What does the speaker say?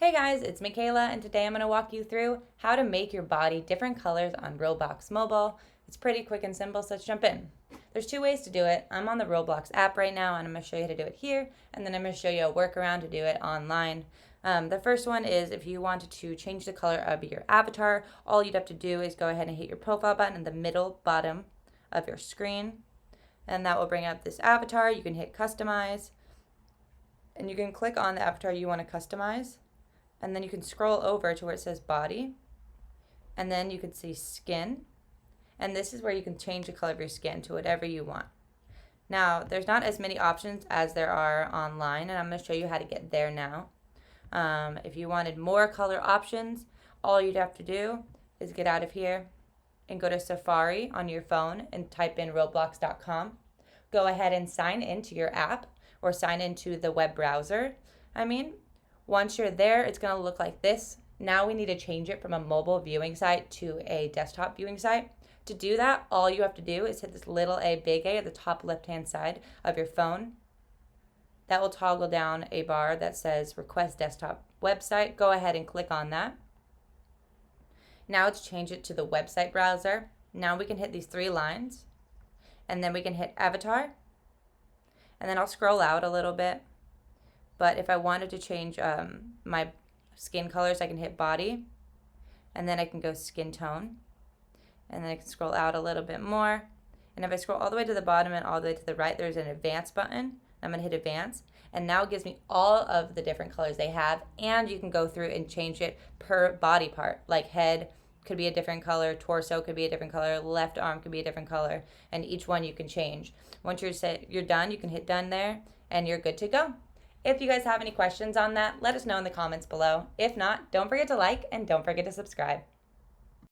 Hey guys, it's Michaela, and today I'm going to walk you through how to make your body different colors on Roblox Mobile. It's pretty quick and simple, so let's jump in. There's two ways to do it. I'm on the Roblox app right now, and I'm going to show you how to do it here, and then I'm going to show you a workaround to do it online. The first one is if you wanted to change the color of your avatar, all you'd have to do is go ahead and hit your profile button in the middle bottom of your screen, and that will bring up this avatar. You can hit customize, and you can click on the avatar you want to customize. And then you can scroll over to where it says body, and then you can see skin, and this is where you can change the color of your skin to whatever you want. Now, there's not as many options as there are online, and I'm going to show you how to get there now. If you wanted more color options, all you'd have to do is get out of here and go to Safari on your phone and type in roblox.com. Go ahead and sign into your app or sign into the web browser. Once you're there, it's going to look like this. Now we need to change it from a mobile viewing site to a desktop viewing site. To do that, all you have to do is hit this little A, big A at the top left-hand side of your phone. That will toggle down a bar that says Request Desktop Website. Go ahead and click on that. Now let's change it to the website browser. Now we can hit these three lines, and then we can hit Avatar, and then I'll scroll out a little bit. But if I wanted to change my skin colors, I can hit body, and then I can go skin tone, and then I can scroll out a little bit more. And if I scroll all the way to the bottom and all the way to the right, there's an advanced button. I'm going to hit advanced, and now it gives me all of the different colors they have, and you can go through and change it per body part, like head could be a different color, torso could be a different color, left arm could be a different color, and each one you can change. Once you're done, you can hit done there, and you're good to go. If you guys have any questions on that, let us know in the comments below. If not, don't forget to like and don't forget to subscribe.